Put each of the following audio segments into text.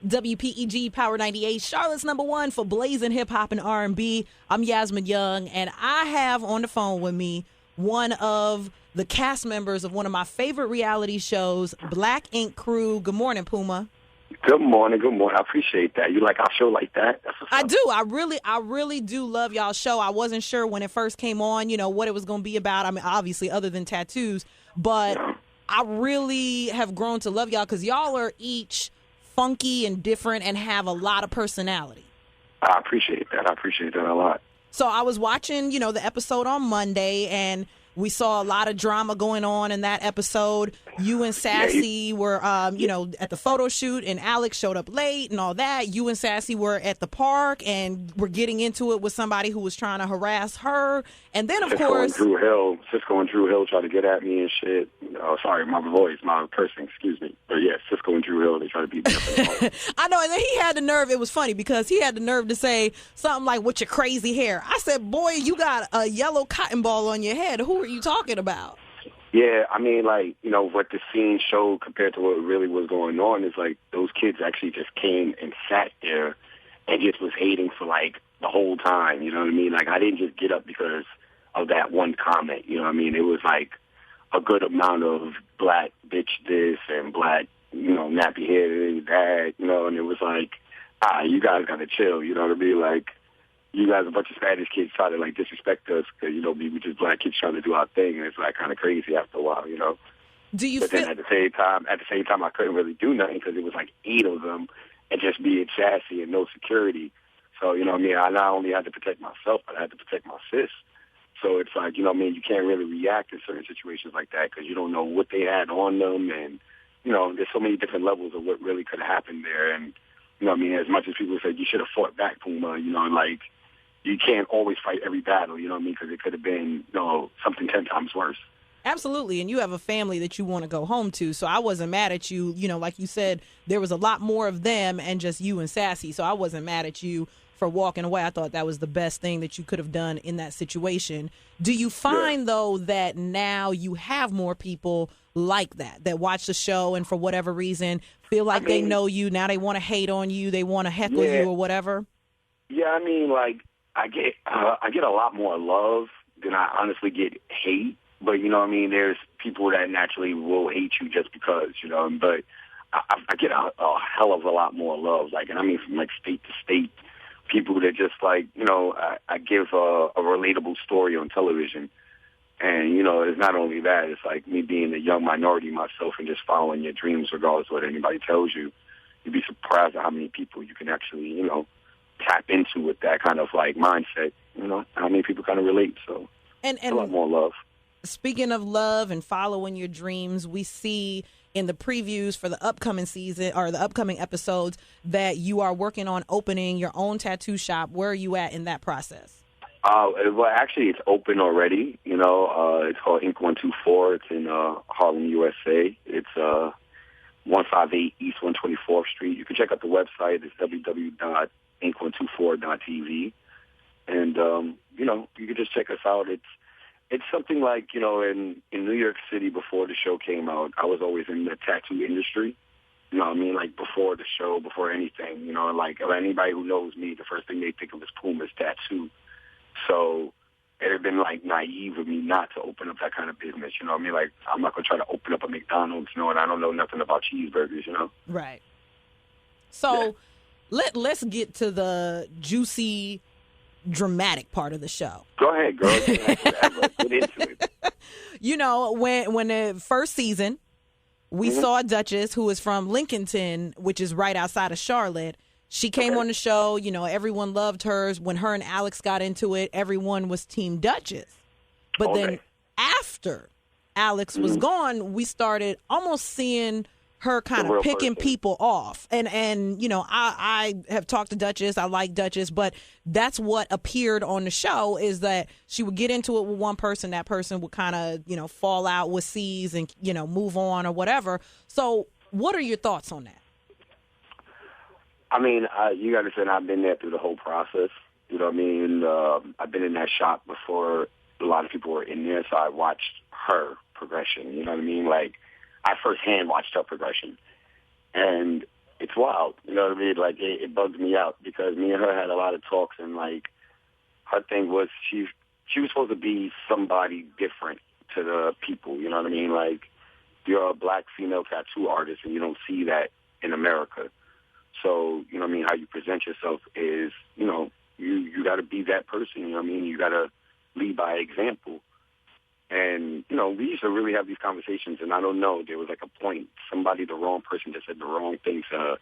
WPEG Power 98, Charlotte's number one for blazing hip hop and R&B. I'm Yasmin Young, and I have on the phone with me one of the cast members of one of my favorite reality shows, Black Ink Crew. Good morning, Puma. Good morning. Good morning. I appreciate that. You like our show like that? That's what's I up. do. I really do love y'all's show. I wasn't sure when it first came on, what it was going to be about. I mean, obviously, other than tattoos, but Yeah. I really have grown to love y'all because y'all are each funky and different and have a lot of personality. I appreciate that. I appreciate that a lot. So I was watching, the episode on Monday, and we saw a lot of drama going on in that episode. You and Sassy were, at the photo shoot, and Alex showed up late and all that. You and Sassy were at the park and were getting into it with somebody who was trying to harass her. And then, of course... Cisco and Drew Hill tried to get at me and shit. Oh, sorry, my voice, my cursing, excuse me. But yeah, Cisco and Drew Hill, they tried to beat me up. I know, and then he had the nerve. It was funny because he had the nerve to say something like, "With your crazy hair." I said, "Boy, you got a yellow cotton ball on your head. Who are you talking about?" Yeah, I mean, what the scene showed compared to what really was going on is, those kids actually just came and sat there and just was hating for, the whole time, you know what I mean? I didn't just get up because of that one comment, you know what I mean? It was, a good amount of black bitch this and black, nappy hair that, and it was you guys got to chill, you know what I mean? You guys, a bunch of Spanish kids try to disrespect us because we were just black kids trying to do our thing, and it's kind of crazy after a while, Do you? But then at the same time, I couldn't really do nothing because it was 8 of them, and just being sassy and no security. So I not only had to protect myself, but I had to protect my sis. So it's you can't really react in certain situations like that because you don't know what they had on them, and there's so many different levels of what really could have happened there, and as much as people said you should have fought back, Puma, you can't always fight every battle, because it could have been, something 10 times worse. Absolutely, and you have a family that you want to go home to, so I wasn't mad at you. Like you said, there was a lot more of them and just you and Sassy, so I wasn't mad at you for walking away. I thought that was the best thing that you could have done in that situation. Do you find, though, that now you have more people like that watch the show and for whatever reason feel like they know you, now they want to hate on you, they want to heckle you or whatever? Yeah, I get a lot more love than I honestly get hate. But, there's people that naturally will hate you just because, but I get a hell of a lot more love. From state to state, people that just I give a relatable story on television. And, it's not only that, it's me being a young minority myself and just following your dreams regardless of what anybody tells you. You'd be surprised at how many people you can actually, tap into with that kind of mindset, how many people kind of relate. So and a lot more love. Speaking of love and following your dreams, we see in the previews for the upcoming season or the upcoming episodes that you are working on opening your own tattoo shop. Where are you at in that process? Well, actually, it's open already. It's called Ink 124. It's in Harlem, USA. It's 158 East 124th Street. You can check out the website. It's www.ink124.tv. And, you can just check us out. It's something in New York City before the show came out, I was always in the tattoo industry. Before the show, before anything, anybody who knows me, the first thing they think of is Puma's tattoo. So it had been naive of me not to open up that kind of business, I'm not going to try to open up a McDonald's, and I don't know nothing about cheeseburgers, Right. So let's get to the juicy, dramatic part of the show. Go ahead, girl. Get into it. When the first season, we saw Duchess, who is from Lincolnton, which is right outside of Charlotte. She came on the show. Everyone loved her. When her and Alex got into it, everyone was Team Duchess. But then after Alex was gone, we started almost seeing her kind of picking people off. And I have talked to Duchess. I like Duchess, but that's what appeared on the show is that she would get into it with one person. That person would kind of, fall out with C's and, move on or whatever. So what are your thoughts on that? You got to understand, I've been there through the whole process. You know what I mean? I've been in that shop before a lot of people were in there, so I watched her progression. You know what I mean? I firsthand watched her progression. And it's wild. You know what I mean? Like, it bugs me out because me and her had a lot of talks, and, like, her thing was she was supposed to be somebody different to the people. You know what I mean? Like, you're a black female tattoo artist, and you don't see that in America. So, you know what I mean? How you present yourself is, you know, you got to be that person. You know what I mean? You got to lead by example. And, you know, we used to really have these conversations, and I don't know, there was like a point, the wrong person just said the wrong thing to her,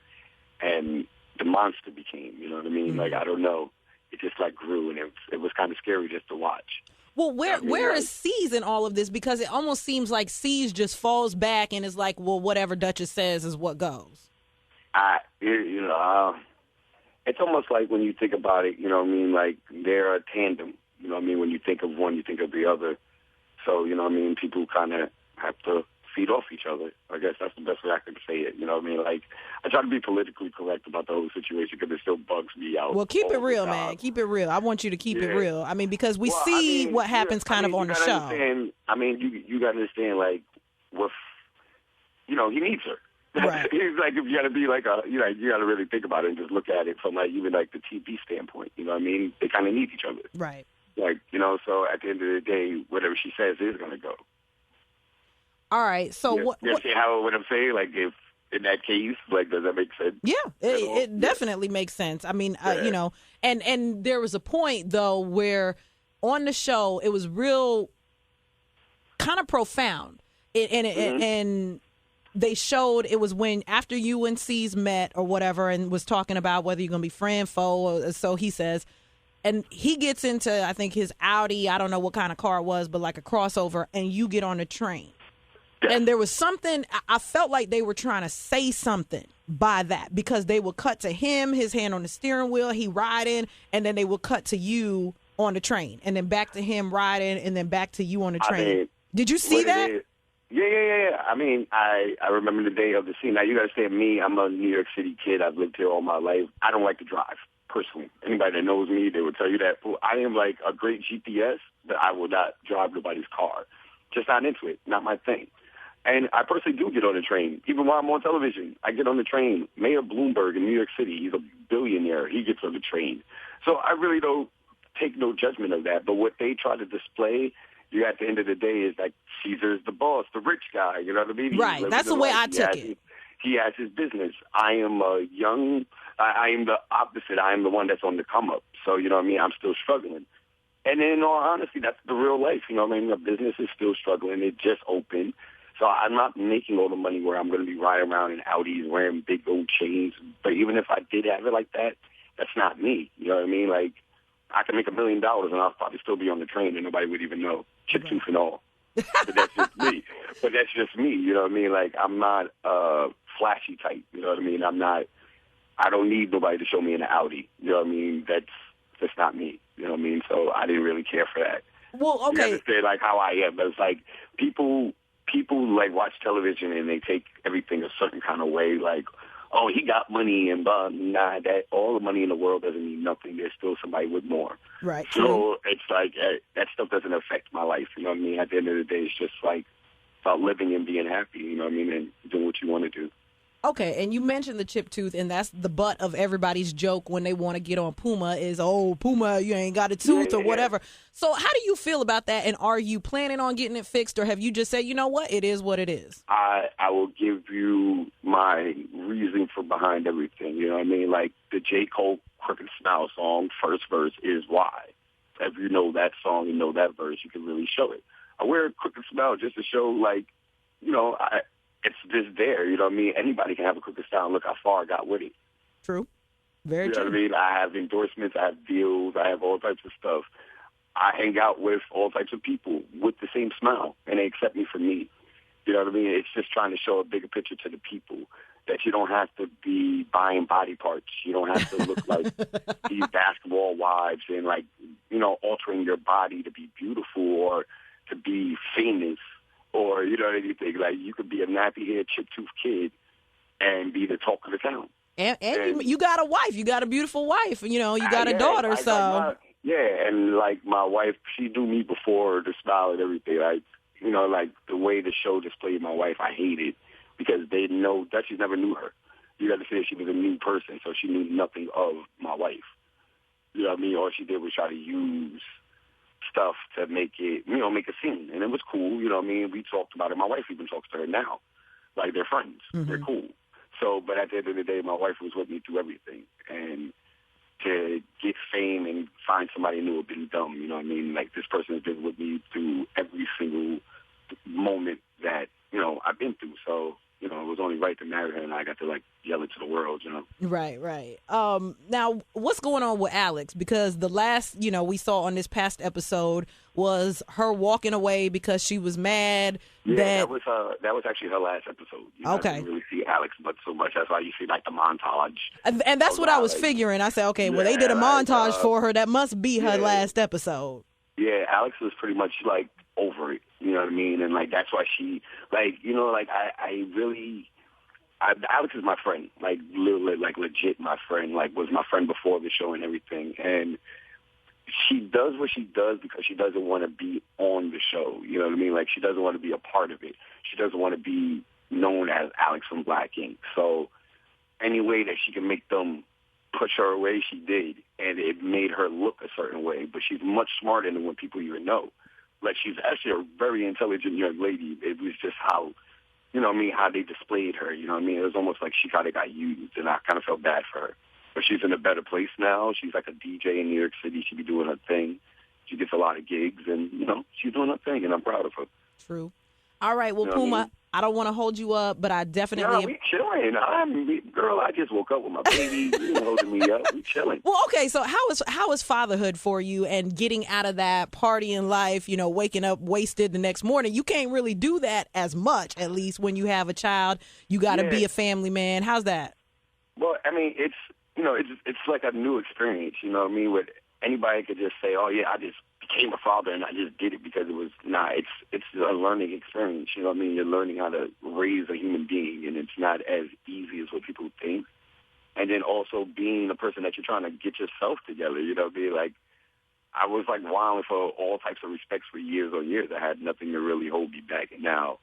and the monster became, you know what I mean? Like, I don't know. It just, like, grew, and it was kind of scary just to watch. Well, where is C's in all of this? Because it almost seems like C's just falls back and is like, well, whatever Duchess says is what goes. It's almost like when you think about it, you know what I mean, like, they're a tandem. You know what I mean? When you think of one, you think of the other. So, you know what I mean, people kind of have to feed off each other. I guess that's the best way I can say it. You know what I mean? Like, I try to be politically correct about the whole situation because it still bugs me out. Well, keep it real, man. Keep it real. I want you to keep it real. I mean, because we see what happens on the show. I mean, you got to understand, like, with, you know, he needs her. Right. It's like, if you got to be like you got to really think about it and just look at it from, like, even like the TV standpoint. You know what I mean? They kind of need each other. Right. Like, you know, so at the end of the day, whatever she says is going to go. All right. So what I'm saying? Like, if in that case, like, does that make sense? Yeah, it definitely makes sense. I mean, you know, and there was a point though where on the show it was real kind of profound, and they showed it was when after you and C's met or whatever and was talking about whether you're going to be friend, foe, or so he says. And he gets into, I think, his Audi, I don't know what kind of car it was, but like a crossover, and you get on the train. Yeah. And there was something, I felt like they were trying to say something by that because they would cut to him, his hand on the steering wheel, he riding, and then they would cut to you on the train, and then back to him riding, and then back to you on the train. I mean, did you see that? Yeah. I mean, I remember the day of the scene. Now, you got to say me, I'm a New York City kid. I've lived here all my life. I don't like to drive. Personally, anybody that knows me, they will tell you that. I am like a great GPS, but I will not drive nobody's car. Just not into it. Not my thing. And I personally do get on the train. Even while I'm on television, I get on the train. Mayor Bloomberg in New York City, he's a billionaire. He gets on the train. So I really don't take no judgment of that. But what they try to display, you at the end of the day, is like Caesar's the boss, the rich guy. You know what I mean? Right. That's the way I took it. He has his business. I am I am the opposite. I am the one that's on the come up. So, you know what I mean? I'm still struggling. And in all honesty, that's the real life. You know what I mean? The business is still struggling. It just opened. So I'm not making all the money where I'm going to be riding around in Audis wearing big gold chains. But even if I did have it like that, that's not me. You know what I mean? Like, I can make $1 million and I'll probably still be on the train and nobody would even know. Chip tooth and all. But that's just me. You know what I mean? Like, I'm not flashy type. You know what I mean? I don't need nobody to show me an Audi. You know what I mean? That's not me. You know what I mean? So I didn't really care for that. Well, okay. You understand, like, how I am. But it's like people like watch television and they take everything a certain kind of way. Like, oh, he got money and blah. Nah, that all the money in the world doesn't mean nothing. There's still somebody with more. Right. So it's like that stuff doesn't affect my life. You know what I mean? At the end of the day, it's just like about living and being happy. You know what I mean? And doing what you want to do. Okay, and you mentioned the chip tooth, and that's the butt of everybody's joke when they want to get on Puma is, oh, Puma, you ain't got a tooth or whatever. So how do you feel about that, and are you planning on getting it fixed, or have you just said, you know what, it is what it is? I will give you my reason for behind everything, you know what I mean? Like the J. Cole Crooked Smile song, first verse is why. If you know that song and know that verse, you can really show it. I wear a crooked smile just to show, like, you know, it's just there, you know what I mean? Anybody can have a crooked style and look how far I got with it. True. Very true. You know what I mean? I have endorsements, I have deals, I have all types of stuff. I hang out with all types of people with the same smile, and they accept me for me. You know what I mean? It's just trying to show a bigger picture to the people that you don't have to be buying body parts. You don't have to look like these basketball wives and, like, you know, altering your body to be beautiful or to be famous. Or, you know, anything. Like, you could be a nappy-haired, chip-tooth kid and be the talk of the town. And you got a wife. You got a beautiful wife. You know, you got a daughter, so. And, like, my wife, she knew me before the smile and everything. Like, you know, like, the way the show displayed my wife, I hate it because they know Dutchies never knew her. you got to say she was a new person, so she knew nothing of my wife. You know what I mean? All she did was try to use stuff to make it, make a scene. And it was cool, you know what I mean? We talked about it. My wife even talks to her now. Like, they're friends. Mm-hmm. They're cool. So, but at the end of the day, my wife was with me through everything. And to get fame and find somebody new would have been dumb, you know what I mean? Like, this person has been with me through every single moment that, I've been through. So, it was only right to marry her, and I got to, yell it to the world, Right, right. Now, what's going on with Alex? Because the last, we saw on this past episode was her walking away because she was mad. Yeah, that was actually her last episode. Okay. I didn't really see Alex but so much. That's why you see, the montage. And that's what I was figuring. I said, okay, well, they did a montage for her. That must be her last episode. Yeah, Alex was pretty much, over it. You know what I mean? And, that's why she, Alex is my friend, literally, legit my friend, was my friend before the show and everything. And she does what she does because she doesn't want to be on the show. You know what I mean? She doesn't want to be a part of it. She doesn't want to be known as Alex from Black Ink. So any way that she can make them push her away, she did. And it made her look a certain way. But she's much smarter than what people even know. She's actually a very intelligent young lady. It was just how, how they displayed her. You know what I mean? It was almost like she kind of got used, and I kind of felt bad for her. But she's in a better place now. She's like a DJ in New York City. She be doing her thing. She gets a lot of gigs, and, she's doing her thing, and I'm proud of her. True. All right. Well, Puma, I don't want to hold you up, but I definitely... No, we chilling. Girl, I just woke up with my baby. You holding me up. We chilling. Well, okay, so how is fatherhood for you and getting out of that partying life, waking up wasted the next morning? You can't really do that as much, at least when you have a child. You got to be a family man. How's that? Well, I mean, it's like a new experience, you know what I mean? With anybody could just say, oh, yeah, I just became a father and I just did it because it was, it's a learning experience, you know what I mean? You're learning how to raise a human being, and it's not as easy as what people think. And then also being the person that you're trying to get yourself together, you know, I was wilding for all types of respects for years on years. I had nothing to really hold me back. And now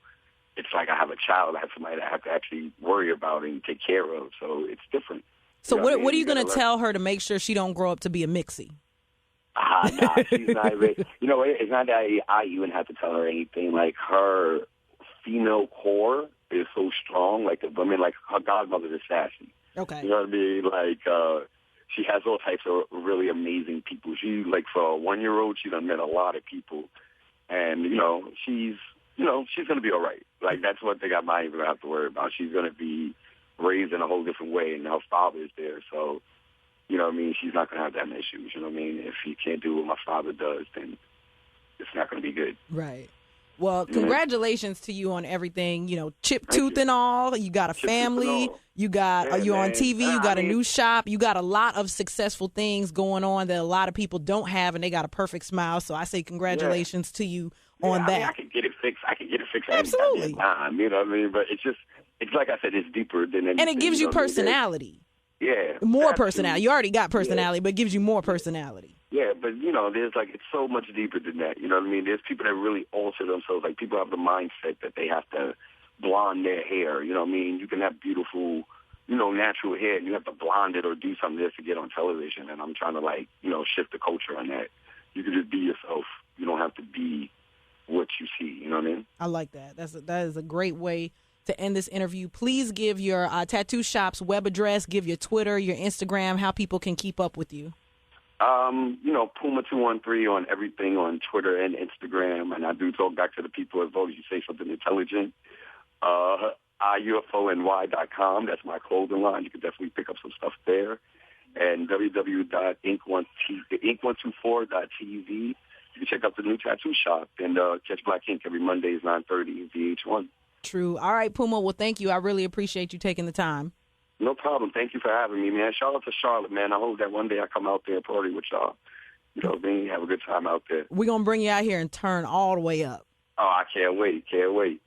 it's like I have a child. I have somebody that I have to actually worry about and take care of. So it's different. So what are you going to tell her to make sure she don't grow up to be a mixie? Nah, she's not even, it's not that I even have to tell her anything. Her female core is so strong. Her godmother is sassy. Okay. You know what I mean? She has all types of really amazing people. She, for a 1-year-old, she done met a lot of people. And, she's going to be all right. That's one thing I might even have to worry about. She's going to be raised in a whole different way, and her father is there. So, you know what I mean? She's not going to have that many issues. You know what I mean? If he can't do what my father does, then it's not going to be good. Right. Well, congratulations to you on everything. Chip tooth and all. You got a family. You got you're on TV. You got a new shop. You got a lot of successful things going on that a lot of people don't have, and they got a perfect smile. So I say congratulations to you on that. I can get it fixed. Absolutely. Time, you know what I mean? But it's like I said, it's deeper than anything. And it gives you personality. Yeah. More personality. You already got personality, but it gives you more personality. Yeah, but, there's it's so much deeper than that. You know what I mean? There's people that really alter themselves. People have the mindset that they have to blonde their hair. You know what I mean? You can have beautiful, natural hair, and you have to blonde it or do something just to get on television. And I'm trying to, shift the culture on that. You can just be yourself. You don't have to be what you see. You know what I mean? I like that. That is a great way to end this interview. Please give your tattoo shop's web address, give your Twitter, your Instagram, how people can keep up with you. Puma213 on everything on Twitter and Instagram, and I do talk back to the people as long as you say something intelligent. IUFONY.com, that's my clothing line. You can definitely pick up some stuff there. And www.ink124.tv. You can check out the new tattoo shop and catch Black Ink every Mondays, 9:30, VH1. True. All right, Puma. Well, thank you. I really appreciate you taking the time. No problem. Thank you for having me, man. Shout out to Charlotte, man. I hope that one day I come out there and party with y'all. You know, have a good time out there. We're going to bring you out here and turn all the way up. Oh, I can't wait. Can't wait.